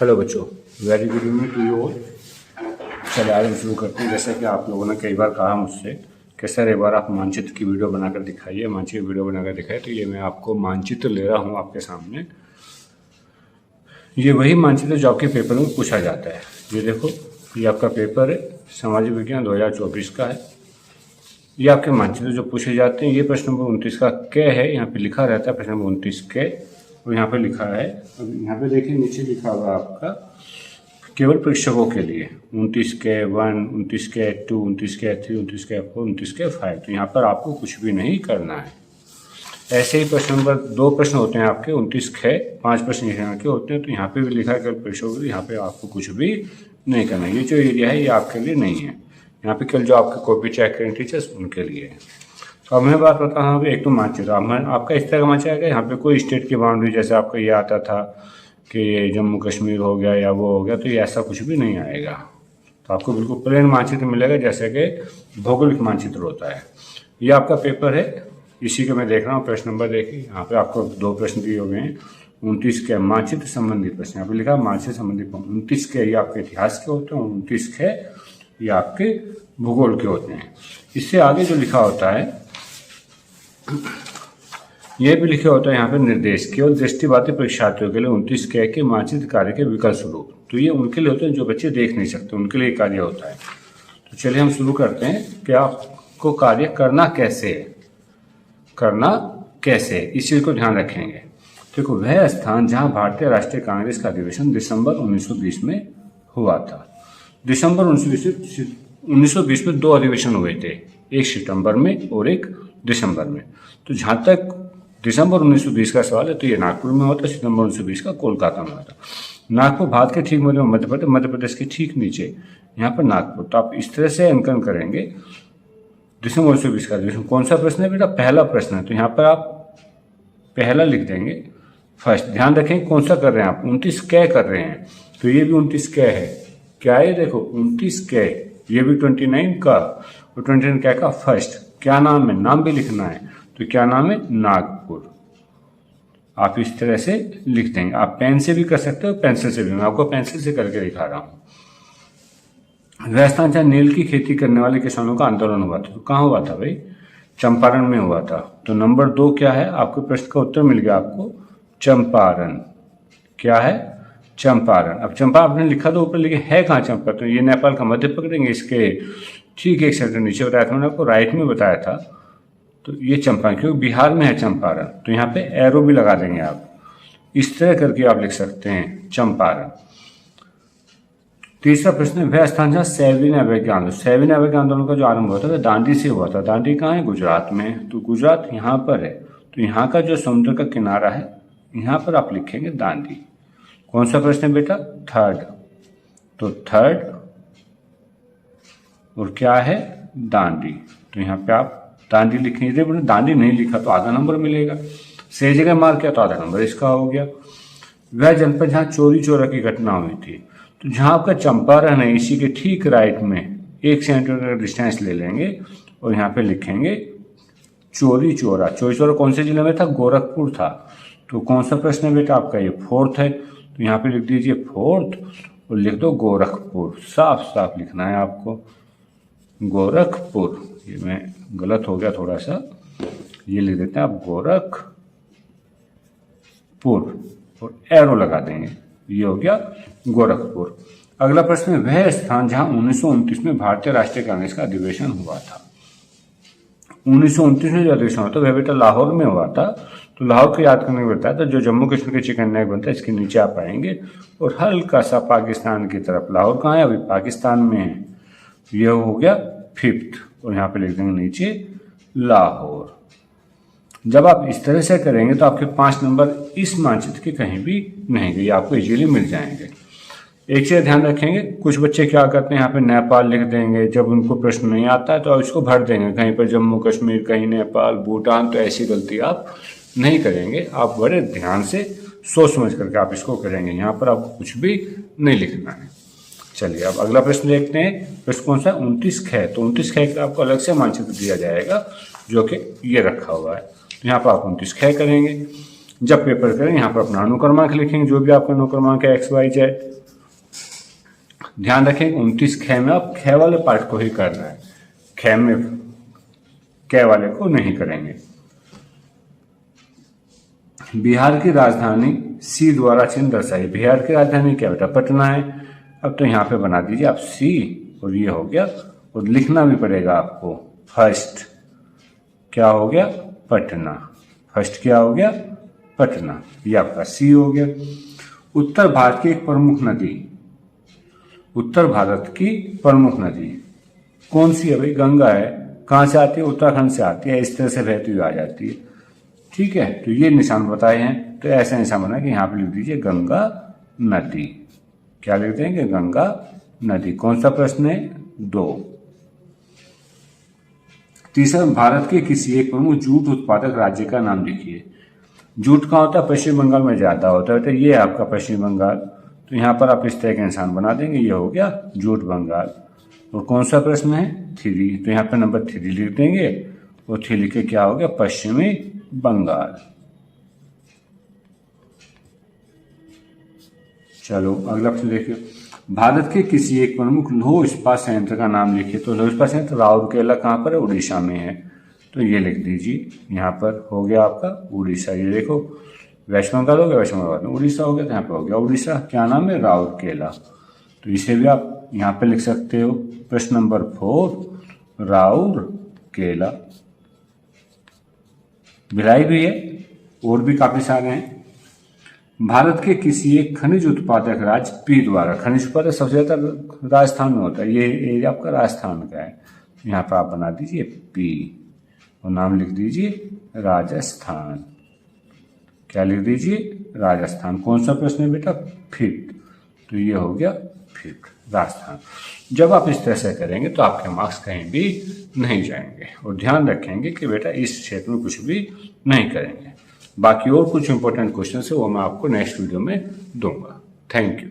Hello बच्चों, very good evening to you all. चलिए आज हम शुरू करते हैं। जैसा कि आप लोगों ने कई बार कहा मुझसे कि सर एक बार आप मानचित्र की वीडियो बनाकर दिखाइए, मानचित्र की वीडियो बनाकर दिखाइए। तो ये मैं आपको मानचित्र ले रहा हूँ आपके सामने। ये वही मानचित्र जो आपके पेपर में पूछा जाता है। ये देखो, ये आपका पेपर है, सामाजिक विज्ञान 2024 का है। ये आपके मानचित्र जो पूछे जाते हैं। ये प्रश्न नंबर 29 का क है, यहाँ पे लिखा रहता है प्रश्न नंबर 29 के, और यहाँ पे लिखा है, अब यहाँ पे देखिए नीचे लिखा हुआ है आपका केवल परीक्षकों के लिए 29 के 1, 29 के 2, 29 के 3, 29 के 4, 29 के 5। तो यहाँ पर आपको कुछ भी नहीं करना है। ऐसे ही प्रश्न नंबर 2 प्रश्न होते हैं आपके 29 के 5 प्रश्न यहाँ के होते हैं। तो यहाँ पे भी लिखा है केवल परीक्षकों के लिए, यहाँ पे आपको कुछ भी नहीं करना है। ये जो एरिया है ये आपके लिए नहीं है, यहाँ पे केवल जो आपके कॉपी चेक करें टीचर्स उनके लिए है। तो अब मैं बात करता हूँ एक तो मानचित्र आपका इस तरह का मानचित्र आएगा। यहाँ पे कोई स्टेट की बाउंड्री जैसे आपका ये आता था कि ये जम्मू कश्मीर हो गया या वो हो गया, तो ये ऐसा कुछ भी नहीं आएगा। तो आपको बिल्कुल प्लेन मानचित्र मिलेगा जैसे कि भौगोलिक मानचित्र होता है। ये आपका पेपर है, इसी को मैं देख रहा हूँ। प्रश्न नंबर देखिए, यहाँ पे आपको 2 प्रश्न दिए हुए हैं। 29 के मानचित्र संबंधी प्रश्न, यहाँ पे लिखा मानचित्र संबंधी। 29 के ये आपके इतिहास के होते हैं, 29 के ये आपके भूगोल के होते हैं। इससे आगे जो लिखा होता है ये भी लिखा होता है यहाँ पे निर्देश केवल दृष्टिबाधित परीक्षार्थियों के लिए 29 के मानचित्र कार्य के विकल्प स्वरूप। तो ये उनके लिए होते हैं जो बच्चे देख नहीं सकते, उनके लिए कार्य होता है। तो चलिए हम शुरू करते हैं कि आपको कार्य करना कैसे इस चीज़ को ध्यान रखेंगे। देखो, वह स्थान जहाँ भारतीय राष्ट्रीय कांग्रेस का अधिवेशन दिसंबर 1920 में हुआ था। दिसंबर 1920 में 2 अधिवेशन हुए थे, एक सितंबर में और एक दिसंबर में। तो जहाँ तक दिसंबर 1920 का सवाल है तो ये नागपुर में हुआ था, सितंबर 1920 का कोलकाता में हुआ था। नागपुर भारत के ठीक मध्य में मध्य प्रदेश के ठीक नीचे यहाँ पर नागपुर। तो आप इस तरह से अंकन करेंगे। दिसंबर 1920 का अधिवेशन कौन सा प्रश्न है बेटा? पहला प्रश्न है, तो यहाँ पर आप पहला लिख देंगे फर्स्ट। ध्यान रखें कौन सा कर रहे हैं आप, 29 कै कर रहे हैं, तो ये भी 29 कै है। क्या है? देखो 29 कै, ये भी 29 का और 29 कै का फर्स्ट। क्या नाम है? नाम भी लिखना है, तो क्या नाम है? नागपुर। आप इस तरह से लिख देंगे। आप पेन से भी कर सकते हो, पेंसिल से भी। मैं आपको पेंसिल से करके दिखा रहा हूँ। वह स्थान जहाँ नील की खेती करने वाले किसानों का आंदोलन हुआ था। तो कहाँ हुआ था भाई? चंपारण में हुआ था। तो नंबर 2 क्या है? आपके प्रश्न का उत्तर मिल गया आपको, चंपारण। क्या है? चंपारण। अब चंपा आपने लिखा तो ऊपर, लेकिन है कहाँ चंपा? तो ये नेपाल का मध्य पकड़ेंगे, इसके ठीक एक सेंटर नीचे बताया था मैंने आपको, राइट में बताया था। तो ये चंपारण क्योंकि बिहार में है चंपारण, तो यहाँ पे एरो भी लगा देंगे आप। इस तरह करके आप लिख सकते हैं चंपारण। तीसरा प्रश्न है, वह स्थान जहाँ सविनय अवज्ञा आंदोलन, सविनय अवज्ञा आंदोलन का जो आरंभ हुआ था वह दांडी से हुआ था। दांडी कहाँ है? गुजरात में। तो गुजरात यहाँ पर है, तो यहाँ का जो समुद्र का किनारा है यहाँ पर आप लिखेंगे दांडी। कौन सा प्रश्न है बेटा? थर्ड। तो थर्ड और क्या है? दांडी। तो यहाँ पे आप दांडी लिखेंगे। दांडी नहीं लिखा तो आधा नंबर मिलेगा, सही जगह मार किया तो आधा नंबर इसका हो गया। वह जनपद जहाँ चोरी चोरा की घटना हुई थी, तो जहाँ आपका चंपारण है इसी के ठीक राइट में 1 सेंटीमीटर का डिस्टेंस ले लेंगे और यहाँ पे लिखेंगे चोरी चोरा। चोरी चोरा कौन से जिले में था? गोरखपुर था। तो कौन सा प्रश्न है बेटा आपका? ये 4th है, तो यहाँ पे लिख दीजिए 4th और लिख दो गोरखपुर। साफ साफ लिखना है आपको, गोरखपुर। ये मैं गलत हो गया थोड़ा सा, ये लिख देते हैं आप गोरखपुर और एरो लगा देंगे। ये हो गया गोरखपुर। अगला प्रश्न है, वह स्थान जहां 1929 में भारतीय राष्ट्रीय कांग्रेस का अधिवेशन हुआ था। 1929 में जो अधिवेशन हुआ था वह बेटा लाहौर में हुआ था। तो लाहौर को याद करने को बताया था, जो जम्मू कश्मीर के चिकन नेक बनता है इसके नीचे आप आएंगे और हल्का सा पाकिस्तान की तरफ। लाहौर कहाँ है? अभी पाकिस्तान में है। ये हो गया 5th और यहाँ पे लिख देंगे नीचे लाहौर। जब आप इस तरह से करेंगे तो आपके 5 नंबर इस मानचित्र के कहीं भी नहीं गए, आपको इजीली मिल जाएंगे। एक चीज़ ध्यान रखेंगे, कुछ बच्चे क्या करते हैं यहाँ पे नेपाल लिख देंगे, जब उनको प्रश्न नहीं आता है तो आप इसको भर देंगे कहीं पर जम्मू कश्मीर, कहीं नेपाल, भूटान। तो ऐसी गलती आप नहीं करेंगे। आप बड़े ध्यान से सोच समझ करके आप इसको करेंगे। यहाँ पर आपको कुछ भी नहीं लिखना है। चलिए अब अगला प्रश्न देखते हैं। प्रश्न कौन सा? 29 ख। तो 29 ख का आपको अलग से मानचित्र दिया जाएगा जो कि ये रखा हुआ है। तो यहाँ पर आप 29 ख करेंगे। जब पेपर करें यहाँ पर अपना अनुक्रमांक लिखेंगे, जो भी आपका अनुक्रमांक है XYZ। ध्यान रखें 29 ख में आप ख वाले पार्ट को ही करना है, ख में क वाले को नहीं करेंगे। बिहार की राजधानी सी द्वारा चिन्ह दर्शाइए। बिहार की राजधानी क्या बेटा? पटना है। अब तो यहाँ पे बना दीजिए आप सी, और ये हो गया, और लिखना भी पड़ेगा आपको। फर्स्ट क्या हो गया? पटना। फर्स्ट क्या हो गया? पटना। ये आपका सी हो गया। उत्तर भारत की एक प्रमुख नदी, उत्तर भारत की प्रमुख नदी कौन सी है भाई? गंगा है। कहाँ से आती है? उत्तराखंड से आती है, इस तरह से बहती हुई आ जाती है। ठीक है, तो ये निशान बताए हैं, तो ऐसा निशान बना कि यहाँ पे लिख दीजिए गंगा नदी। क्या लिख देंगे? गंगा नदी। कौन सा प्रश्न है? 2। तीसरा, भारत के किसी एक प्रमुख जूट उत्पादक राज्य का नाम लिखिए। जूट कहाँ होता है? पश्चिम बंगाल में ज्यादा होता है, तो ये आपका पश्चिम बंगाल। तो यहाँ पर आप इस तरह का निशान बना देंगे, ये हो गया जूट बंगाल। और कौन सा प्रश्न है? 3, तो यहाँ पर नंबर 3 लिख देंगे, और 3 लिख के क्या हो गया? पश्चिमी बंगाल। चलो अगला प्रश्न देखिए, भारत के किसी एक प्रमुख लौह इस्पात संयंत्र का नाम लिखिए। तो लौह इस्पात संयंत्र राउरकेला कहाँ पर है? उड़ीसा में है, तो ये लिख दीजिए। यहाँ पर हो गया आपका उड़ीसा। ये देखो, वेस्ट बंगाल हो गया, वेस्ट बंगाल में उड़ीसा हो गया, तो यहाँ पे हो गया उड़ीसा। क्या नाम है? राउरकेला। तो इसे भी आप यहाँ पे लिख सकते हो। प्रश्न नंबर 4 राउरकेला। भिलाई भी है, और भी काफी सारे हैं। भारत के किसी एक खनिज उत्पादक राज्य पी द्वारा, खनिज उत्पादक सबसे ज्यादा राजस्थान में होता है, ये एरिया आपका राजस्थान का है। यहाँ पर आप बना दीजिए पी, और नाम लिख दीजिए राजस्थान। क्या लिख दीजिए? राजस्थान। कौन सा प्रश्न है बेटा? 5th। तो ये हो गया 5th, राजस्थान। जब आप इस तरह से करेंगे तो आपके मार्क्स कहीं भी नहीं जाएंगे, और ध्यान रखेंगे कि बेटा इस क्षेत्र में कुछ भी नहीं करेंगे। बाकी और कुछ इंपॉर्टेंट क्वेश्चन है वो मैं आपको नेक्स्ट वीडियो में दूंगा। Thank you.